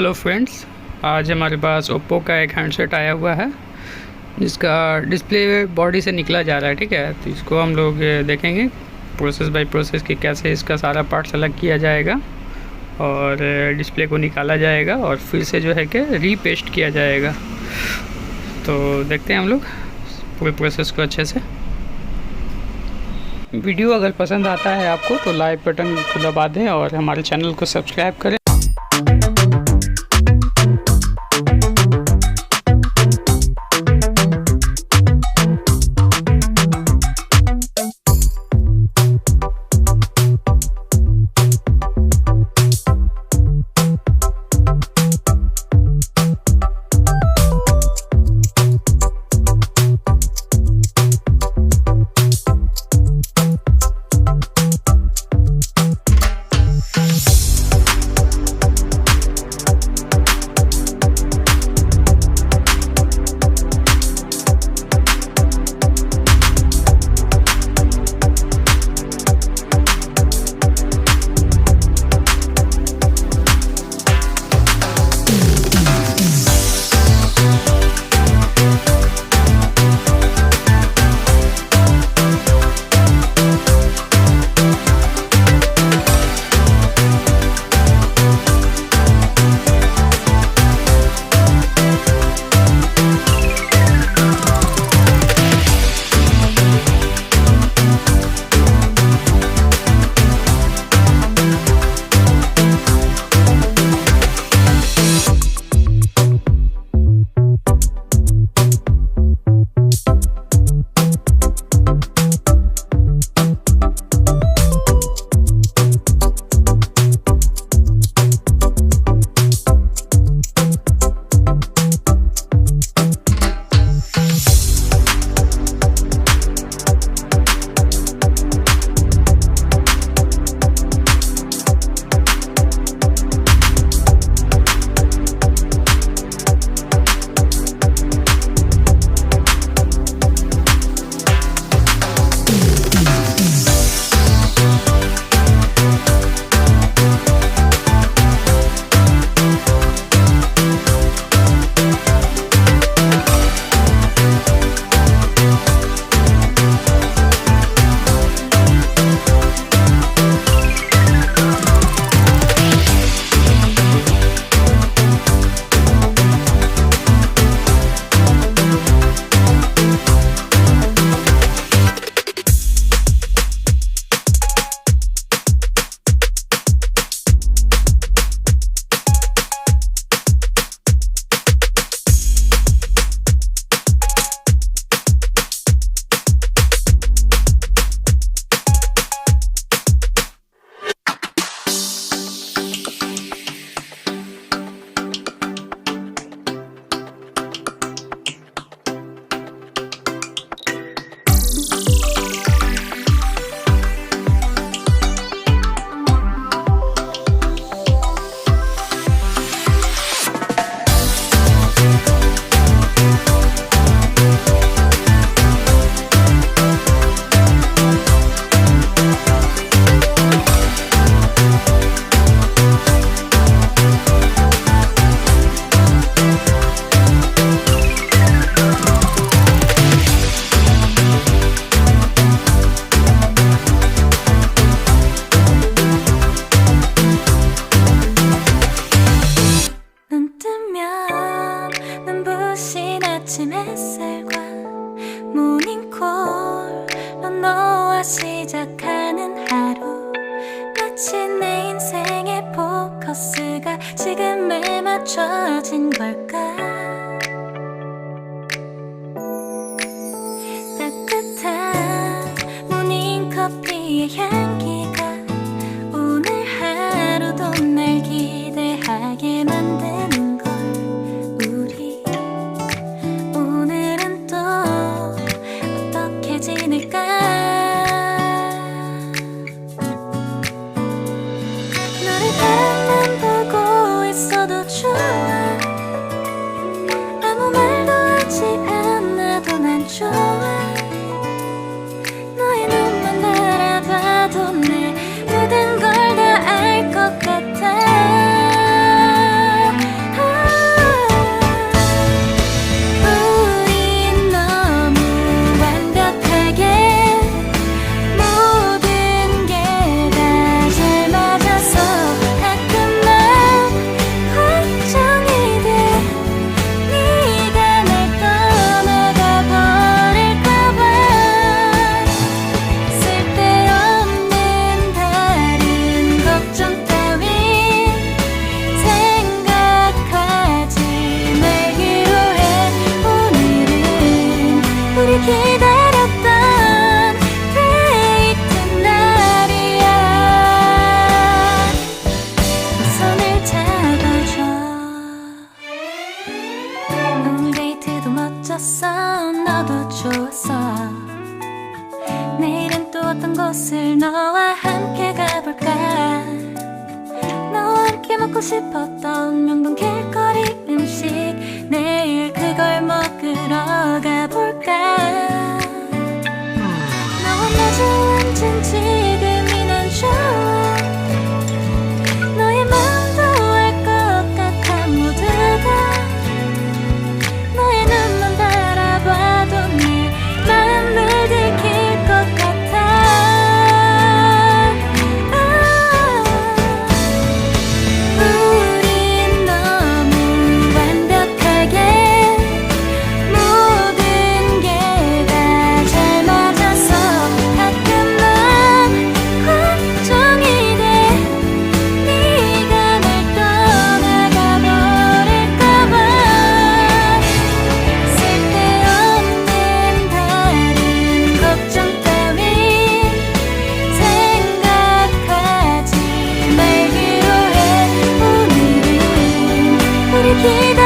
Hello friends, आज हमारे पास ओप्पो का एक हैंडसेट आया हुआ है जिसका डिस्प्ले बॉडी से निकला जा रहा है। ठीक है, तो इसको हम लोग देखेंगे प्रोसेस बाय प्रोसेस कि कैसे इसका सारा पार्ट्स अलग किया जाएगा और डिस्प्ले को निकाला जाएगा और फिर से जो है कि रीपेस्ट किया जाएगा। तो देखते हैं हम लोग पूरे प्रोसेस को अच्छे से। वीडियो अगर पसंद आता है आपको तो लाइक बटन को दबा दें और हमारे चैनल को सब्सक्राइब करें। 아침 햇살과 모닝콜로 너와 시작하는 하루, 마치 내 인생의 포커스가 지금에 맞춰진 걸까. 따뜻한 모닝커피의 향기가 오늘 하루도 날 기대하게 만드는 걸. 우리 오늘은 또 어떻게 지낼까. 너를 바라만 보고 있어도 좋아. 곳을 너와 함께 가볼까 너와 함께 먹고 싶었던 명동 길거리 음식 내일 그걸 먹으러 가볼까 너와 마주 앉은 지금이 난 좋아 너의 마음도 알 것 같아 모두가 너의 눈만 바라봐도 내 마음을 들킬 것 같아 우린 너무 완벽하게 모든 게 다 잘 맞아서 가끔 난 걱정이 돼 네가 날 떠나가 버릴까봐 쓸데없는 다른 걱정 따윈 생각하지 말기로 해 오늘은 우리 기다